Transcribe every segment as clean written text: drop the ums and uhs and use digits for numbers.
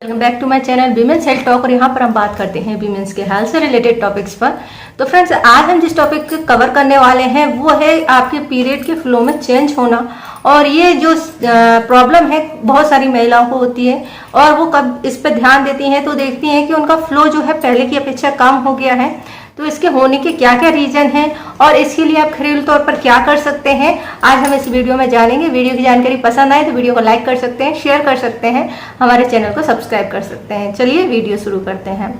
Welcome back to my channel women's health talk. और यहाँ पर हम बात करते हैं वीमेंस के हेल्थ से रिलेटेड टॉपिक्स पर। तो फ्रेंड्स, आज हम जिस टॉपिक को कवर करने वाले हैं वो है आपके पीरियड के फ्लो में चेंज होना। और ये जो प्रॉब्लम है बहुत सारी महिलाओं को होती है और वो कब इस पर ध्यान देती हैं तो देखती हैं कि उनका फ्लो जो है पहले की अपेक्षा कम हो गया है। तो इसके होने के क्या क्या रीजन हैं और इसके लिए आप घरेलू तौर पर क्या कर सकते हैं, आज हम इस वीडियो में जानेंगे। वीडियो की जानकारी पसंद आए तो वीडियो को लाइक कर सकते हैं, शेयर कर सकते हैं, हमारे चैनल को सब्सक्राइब कर सकते हैं। चलिए वीडियो शुरू करते हैं।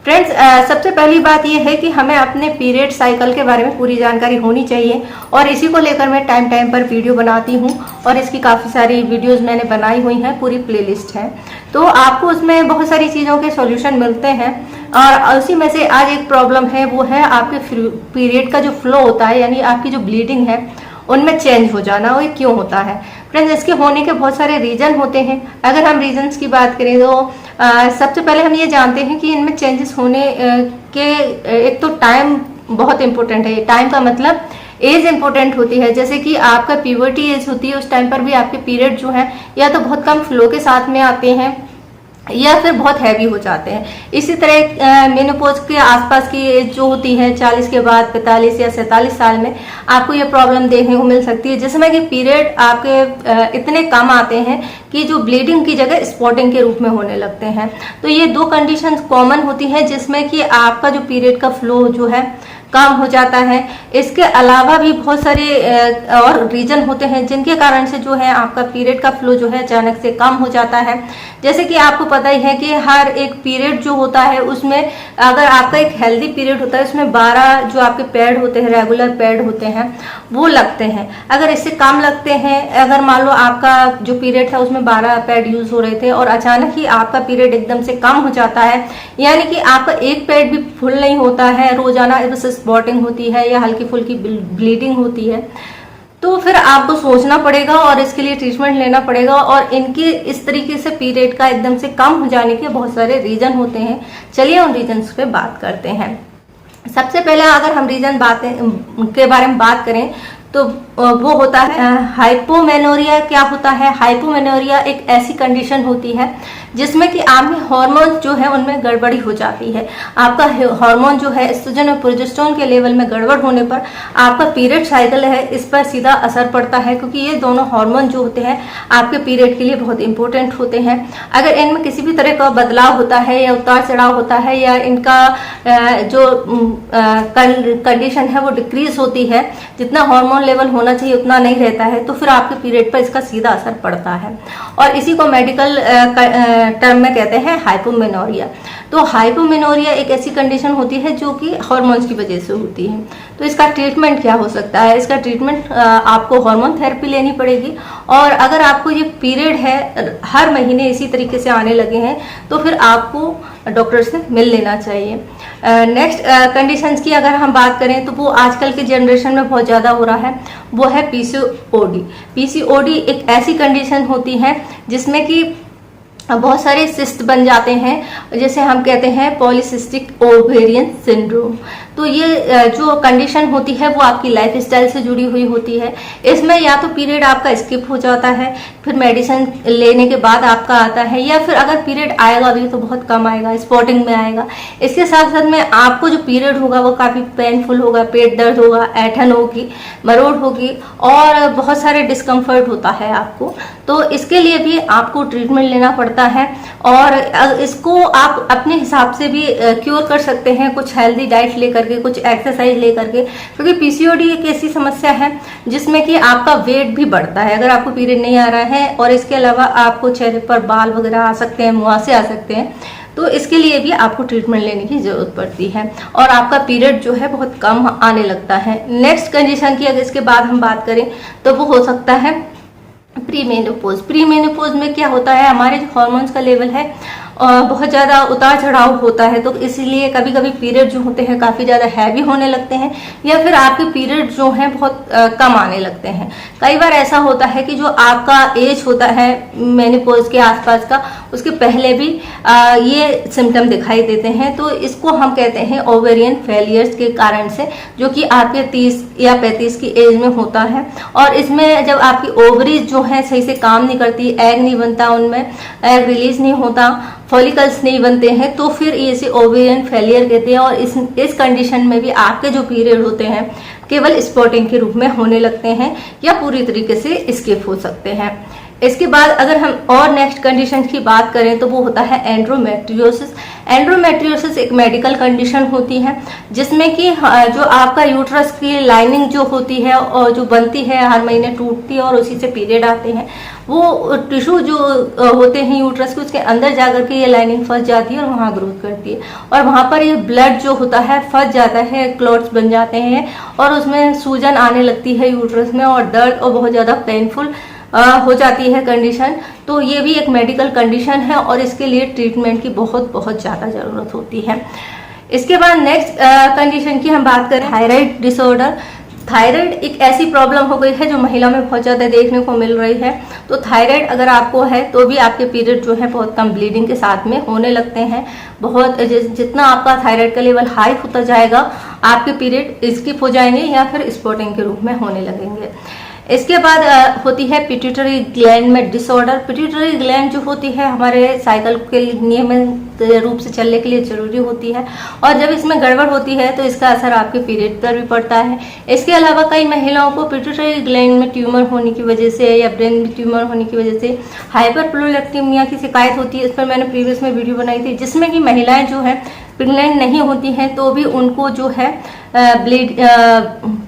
फ्रेंड्स, सबसे पहली बात यह है कि हमें अपने पीरियड साइकिल के बारे में पूरी जानकारी होनी चाहिए और इसी को लेकर मैं टाइम टाइम पर वीडियो बनाती हूँ और इसकी काफ़ी सारी वीडियोस मैंने बनाई हुई हैं, पूरी प्लेलिस्ट है। तो आपको उसमें बहुत सारी चीज़ों के सॉल्यूशन मिलते हैं और उसी में से आज एक प्रॉब्लम है, वो है आपके पीरियड का जो फ्लो होता है, यानी आपकी जो ब्लीडिंग है उनमें चेंज हो जाना। वो क्यों होता है फ्रेंड्स? इसके होने के बहुत सारे रीजन होते हैं। अगर हम रीजन्स की बात करें तो सबसे पहले हम ये जानते हैं कि इनमें चेंजेस होने के एक तो टाइम बहुत इंपॉर्टेंट है। टाइम का मतलब एज इंपॉर्टेंट होती है। जैसे कि आपका प्यूबर्टी एज होती है, उस टाइम पर भी आपके पीरियड जो है या तो बहुत कम फ्लो के साथ में आते हैं या फिर बहुत हैवी हो जाते हैं। इसी तरह मेनोपॉज के आसपास की एज जो होती है 40 के बाद 45 या 47 साल में आपको ये प्रॉब्लम देखने को मिल सकती है, जिसमें कि पीरियड आपके इतने कम आते हैं कि जो ब्लीडिंग की जगह स्पॉटिंग के रूप में होने लगते हैं। तो ये दो कंडीशंस कॉमन होती हैं जिसमें कि आपका जो पीरियड का फ्लो जो है कम हो जाता है। इसके अलावा भी बहुत सारे और रीजन होते हैं जिनके कारण से जो है आपका पीरियड का फ्लो जो है अचानक से कम हो जाता है। जैसे कि आपको पता ही है कि हर एक पीरियड जो होता है उसमें अगर आपका एक हेल्दी पीरियड होता है उसमें 12 जो आपके पैड होते हैं, रेगुलर पैड होते हैं, वो लगते हैं। अगर इससे कम लगते हैं, अगर मान लो आपका जो पीरियड था उसमें 12 पैड यूज हो रहे थे और अचानक ही आपका पीरियड एकदम से कम हो जाता है, यानी कि आपका एक पैड भी फुल नहीं होता है, रोजाना स्पॉटिंग होती है या हल्की फुल्की ब्लीडिंग होती है, तो फिर आपको सोचना पड़ेगा और इसके लिए ट्रीटमेंट लेना पड़ेगा। और इनकी इस तरीके से पीरियड का एकदम से कम हो जाने के बहुत सारे रीजन होते हैं। चलिए उन रीजन्स पे बात करते हैं। सबसे पहले अगर हम रीजन के बारे में बात करें तो वो होता है हाइपोमेनोरिया। क्या होता है हाइपोमेनोरिया? एक ऐसी कंडीशन होती है जिसमें कि आपके हार्मोन जो है उनमें गड़बड़ी हो जाती है। आपका हार्मोन जो है एस्ट्रोजन और प्रोजेस्टेरोन के लेवल में गड़बड़ होने पर आपका पीरियड साइकिल है इस पर सीधा असर पड़ता है, क्योंकि ये दोनों हार्मोन जो होते हैं आपके पीरियड के लिए बहुत इंपॉर्टेंट होते हैं। अगर इनमें किसी भी तरह का बदलाव होता है या उतार चढ़ाव होता है या इनका जो कंडीशन है वो डिक्रीज होती है, जितना हार्मोन लेवल होना चाहिए उतना नहीं रहता है, तो फिर आपके पीरियड पर इसका सीधा असर पड़ता है और इसी को मेडिकल टर्म में कहते हैं हाइपोमेनोरिया। तो हाइपोमेनोरिया एक ऐसी कंडीशन होती है जो कि हार्मोन्स की वजह से होती है। तो इसका ट्रीटमेंट क्या हो सकता है? इसका ट्रीटमेंट आपको हार्मोन थेरेपी लेनी पड़ेगी और अगर आपको ये पीरियड है हर महीने इसी तरीके से आने लगे हैं तो फिर आपको डॉक्टर से मिल लेना चाहिए। नेक्स्ट कंडीशंस की अगर हम बात करें तो वो आजकल के जनरेशन में बहुत ज़्यादा हो रहा है, वो है पीसीओडी। पीसीओडी एक ऐसी कंडीशन होती है जिसमें कि बहुत सारे सिस्ट बन जाते हैं, जैसे हम कहते हैं पॉलीसिस्टिक ओवेरियन सिंड्रोम। तो ये जो कंडीशन होती है वो आपकी लाइफ स्टाइल से जुड़ी हुई होती है। इसमें या तो पीरियड आपका स्किप हो जाता है, फिर मेडिसिन लेने के बाद आपका आता है, या फिर अगर पीरियड आएगा भी तो बहुत कम आएगा, स्पॉटिंग में आएगा। इसके साथ साथ में आपको जो पीरियड होगा वो काफ़ी पेनफुल होगा, पेट दर्द होगा, ऐंठन होगी, मरोड़ होगी और बहुत सारे डिस्कम्फर्ट होता है आपको। तो इसके लिए भी आपको ट्रीटमेंट लेना पड़ता है और इसको आप अपने हिसाब से भी क्योर कर सकते हैं, कुछ हेल्दी डाइट लेकर के, कुछ एक्सरसाइज लेकर के, क्योंकि पीसीओडी एक ऐसी समस्या है जिसमें कि आपका वेट भी बढ़ता है अगर आपको पीरियड नहीं आ रहा है। और इसके अलावा आपको चेहरे पर बाल वगैरह आ सकते हैं, मुहासे आ सकते हैं, तो इसके लिए भी आपको ट्रीटमेंट लेने की जरूरत पड़ती है और आपका पीरियड जो है बहुत कम आने लगता है। नेक्स्ट कंडीशन की अगर इसके बाद हम बात करें तो वो हो सकता है प्रीमेनोपॉज। प्रीमेनोपॉज में क्या होता है, हमारे जो हार्मोन्स का लेवल है बहुत ज़्यादा उतार चढ़ाव होता है, तो इसीलिए कभी कभी पीरियड जो होते हैं काफ़ी ज़्यादा हैवी होने लगते हैं या फिर आपके पीरियड जो हैं बहुत कम आने लगते हैं। कई बार ऐसा होता है कि जो आपका एज होता है मेनोपॉज के आसपास का उसके पहले भी ये सिम्टम दिखाई देते हैं। तो इसको हम कहते हैं ओवेरियन फेलियर्स के कारण से, जो कि आपके 30 या 35 की एज में होता है। और इसमें जब आपकी ओवरीज जो है सही से काम नहीं करती, एग नहीं बनता, उनमें एग रिलीज नहीं होता, फॉलिकल्स नहीं बनते हैं, तो फिर इसे ओवेरियन फेलियर कहते हैं। और इस कंडीशन में भी आपके जो पीरियड होते हैं केवल स्पॉटिंग के रूप में होने लगते हैं या पूरी तरीके से स्किप हो सकते हैं। इसके बाद अगर हम और नेक्स्ट कंडीशन की बात करें तो वो होता है एंड्रोमेट्रियोसिस। एंड्रोमेट्रियोसिस एक मेडिकल कंडीशन होती है जिसमें कि जो आपका यूट्रस की लाइनिंग जो होती है और जो बनती है हर महीने टूटती है और उसी से पीरियड आते हैं, वो टिश्यू जो होते हैं यूट्रस के उसके अंदर जाकर के ये लाइनिंग फंस जाती है और वहाँ ग्रोथ करती है और वहाँ पर ये ब्लड जो होता है फंस जाता है, क्लॉट्स बन जाते हैं और उसमें सूजन आने लगती है यूट्रस में और दर्द और बहुत ज़्यादा पेनफुल हो जाती है कंडीशन। तो ये भी एक मेडिकल कंडीशन है और इसके लिए ट्रीटमेंट की बहुत ज़्यादा ज़रूरत होती है। इसके बाद नेक्स्ट कंडीशन की हम बात करें, थायराइड डिसऑर्डर। थायराइड एक ऐसी प्रॉब्लम हो गई है जो महिला में बहुत ज़्यादा देखने को मिल रही है। तो थायराइड अगर आपको है तो भी आपके पीरियड जो है बहुत कम ब्लीडिंग के साथ में होने लगते हैं। बहुत जितना आपका थायराइड का लेवल हाई होता जाएगा आपके पीरियड स्किप हो जाएंगे या फिर स्पॉटिंग के रूप में होने लगेंगे। इसके बाद होती है पिट्यूटरी ग्लैंड में डिसऑर्डर। पिट्यूटरी ग्लैंड जो होती है हमारे साइकिल के नियमित रूप से चलने के लिए जरूरी होती है और जब इसमें गड़बड़ होती है तो इसका असर आपके पीरियड पर भी पड़ता है। इसके अलावा कई महिलाओं को पिट्यूटरी ग्लैंड में ट्यूमर होने की वजह से या ब्रेन में ट्यूमर होने की वजह से हाइपरप्रोलेक्टेमिया की शिकायत होती है। इस पर मैंने प्रीवियस में वीडियो बनाई थी जिसमें कि महिलाएं जो है प्रेग्नेंट नहीं होती हैं तो भी उनको जो है ब्लीड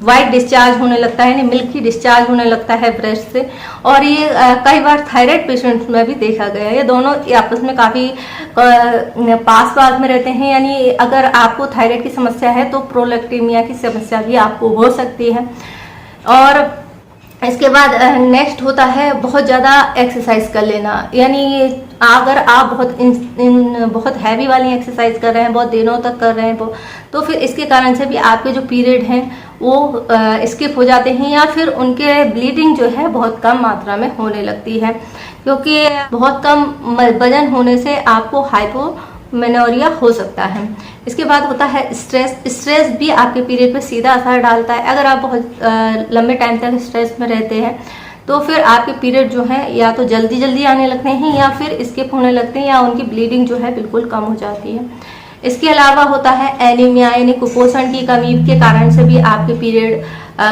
वाइट डिस्चार्ज होने लगता है, यानी मिल्की डिस्चार्ज होने लगता है ब्रेस्ट से। और ये कई बार थायराइड पेशेंट्स में भी देखा गया है। ये दोनों आपस में काफ़ी पास में रहते हैं, यानी अगर आपको थायराइड की समस्या है तो प्रोलैक्टेमिया की समस्या भी आपको हो सकती है। और इसके बाद नेक्स्ट होता है बहुत ज़्यादा एक्सरसाइज कर लेना, यानी अगर आप बहुत हैवी वाली एक्सरसाइज कर रहे हैं, बहुत दिनों तक कर रहे हैं तो फिर इसके कारण से भी आपके जो पीरियड हैं वो स्किप हो जाते हैं या फिर उनके ब्लीडिंग जो है बहुत कम मात्रा में होने लगती है, क्योंकि बहुत कम वजन होने से आपको हाइपोमेनोरिया हो सकता है। इसके बाद होता है स्ट्रेस। स्ट्रेस भी आपके पीरियड पर सीधा असर डालता है। अगर आप बहुत लंबे टाइम तक स्ट्रेस में रहते हैं तो फिर आपके पीरियड जो है या तो जल्दी आने लगते हैं या फिर स्किप होने लगते हैं या उनकी ब्लीडिंग जो है बिल्कुल कम हो जाती है। इसके अलावा होता है एनीमिया, यानी कुपोषण की कमी के कारण से भी आपके पीरियड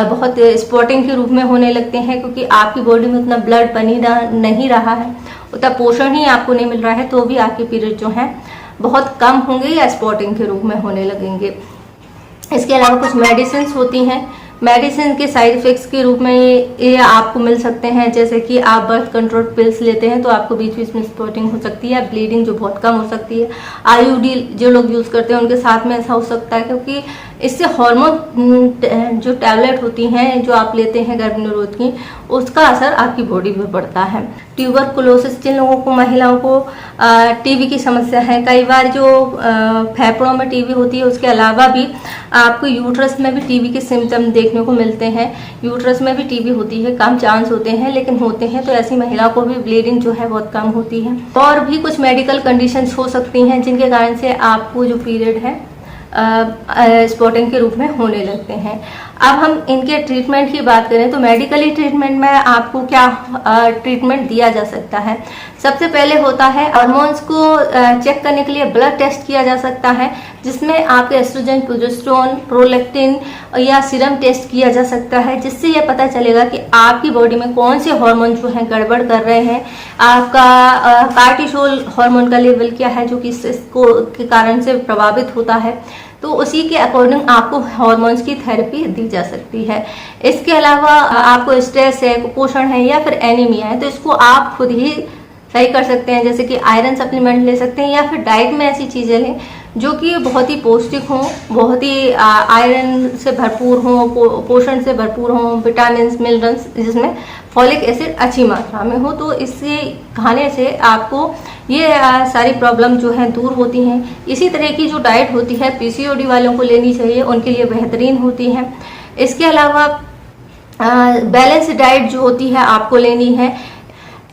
बहुत स्पॉटिंग के रूप में होने लगते हैं, क्योंकि आपकी बॉडी में उतना ब्लड बनी नहीं रहा है, उतना पोषण ही आपको नहीं मिल रहा है, तो भी आपके पीरियड जो है बहुत कम होंगे या स्पॉटिंग के रूप में होने लगेंगे। इसके अलावा कुछ मेडिसिन होती हैं। मेडिसिन के साइड इफेक्ट्स के रूप में ये आपको मिल सकते हैं, जैसे कि आप बर्थ कंट्रोल पिल्स लेते हैं तो आपको बीच में स्पॉटिंग हो सकती है, ब्लीडिंग जो बहुत कम हो सकती है। आईयूडी जो लोग यूज़ करते हैं उनके साथ में ऐसा हो सकता है, क्योंकि इससे हार्मोन जो टैबलेट होती हैं जो आप लेते हैं गर्भनिरोध की, उसका असर आपकी बॉडी में पड़ता है। ट्यूबरकुलोसिस, जिन लोगों को महिलाओं को टीबी की समस्या है, कई बार जो फेफड़ों में टीबी होती है उसके अलावा भी आपको यूट्रस में भी टीबी के सिम्टम देखने को मिलते हैं। यूट्रस में भी टीबी होती है, कम चांस होते हैं लेकिन होते हैं, तो ऐसी महिला को भी ब्लीडिंग जो है बहुत कम होती है। और भी कुछ मेडिकल कंडीशंस हो सकती हैं जिनके कारण से आपको जो पीरियड है स्पॉटिंग के रूप में होने लगते हैं। अब हम इनके ट्रीटमेंट की बात करें तो मेडिकली ट्रीटमेंट में आपको क्या ट्रीटमेंट दिया जा सकता है। सबसे पहले होता है हार्मोन्स को चेक करने के लिए ब्लड टेस्ट किया जा सकता है, जिसमें आपके एस्ट्रोजन, प्रोजेस्टेरोन, प्रोलैक्टिन या सीरम टेस्ट किया जा सकता है, जिससे यह पता चलेगा कि आपकी बॉडी में कौन से हार्मोन जो हैं गड़बड़ कर रहे हैं। आपका कार्टिसोल हार्मोन का लेवल क्या है जो कि इसको के कारण से प्रभावित होता है, तो उसी के अकॉर्डिंग आपको हार्मोन्स की थेरेपी दी जा सकती है। इसके अलावा आपको स्ट्रेस है, कुपोषण है या फिर एनीमिया है, तो इसको आप खुद ही सही कर सकते हैं, जैसे कि आयरन सप्लीमेंट ले सकते हैं या फिर डाइट में ऐसी चीज़ें लें जो कि बहुत ही पौष्टिक हों, बहुत ही आयरन से भरपूर हों, पोषण से भरपूर हों, विटामिन मिनरल्स जिसमें फॉलिक एसिड अच्छी मात्रा में हो। तो इससे खाने से आपको ये सारी प्रॉब्लम जो है दूर होती हैं। इसी तरह की जो डाइट होती है पीसीओडी वालों को लेनी चाहिए, उनके लिए बेहतरीन होती है। इसके अलावा बैलेंस डाइट जो होती है आपको लेनी है।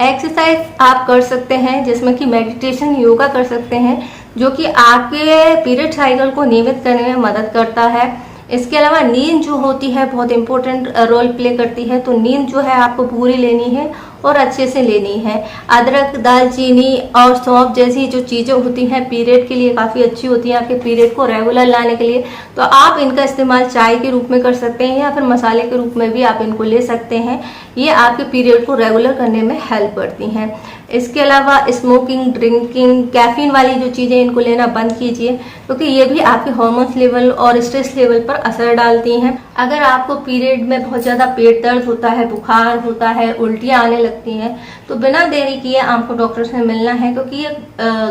एक्सरसाइज आप कर सकते हैं जिसमें कि मेडिटेशन, योगा कर सकते हैं, जो कि आपके पीरियड साइकिल को नियमित करने में मदद करता है। इसके अलावा नींद जो होती है बहुत इंपॉर्टेंट रोल प्ले करती है, तो नींद जो है आपको पूरी लेनी है और अच्छे से लेनी है। अदरक, दालचीनी और सौंफ जैसी जो चीज़ें होती हैं पीरियड के लिए काफ़ी अच्छी होती हैं, आपके पीरियड को रेगुलर लाने के लिए, तो आप इनका इस्तेमाल चाय के रूप में कर सकते हैं या फिर मसाले के रूप में भी आप इनको ले सकते हैं। ये आपके पीरियड को रेगुलर करने में हेल्प करती हैं। इसके अलावा स्मोकिंग, ड्रिंकिंग, कैफीन वाली जो चीज़ें इनको लेना बंद कीजिए, क्योंकि ये भी आपके हार्मोन्स लेवल और स्ट्रेस लेवल पर असर डालती हैं। अगर आपको पीरियड में बहुत ज़्यादा पेट दर्द होता है, बुखार होता है, उल्टियाँ आने लगती हैं, तो बिना देरी किए आपको डॉक्टर से मिलना है, क्योंकि ये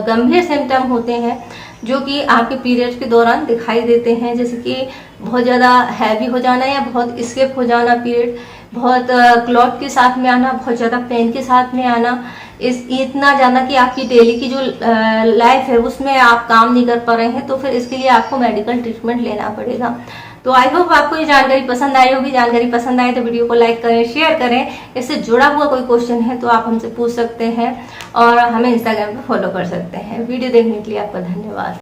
गंभीर सिम्टम होते हैं जो कि आपके पीरियड्स के दौरान दिखाई देते हैं, जैसे कि बहुत ज़्यादा हैवी हो जाना या बहुत स्किप हो जाना पीरियड, बहुत क्लॉट के साथ में आना, बहुत ज़्यादा पेन के साथ में आना, इतना ज़्यादा कि आपकी डेली की जो लाइफ है उसमें आप काम नहीं कर पा रहे हैं, तो फिर इसके लिए आपको मेडिकल ट्रीटमेंट लेना पड़ेगा। तो आई होप आपको ये जानकारी पसंद आई होगी। जानकारी पसंद आए तो वीडियो को लाइक करें, शेयर करें। इससे जुड़ा हुआ कोई क्वेश्चन है तो आप हमसे पूछ सकते हैं और हमें इंस्टाग्राम पे फॉलो कर सकते हैं। वीडियो देखने के लिए आपका धन्यवाद।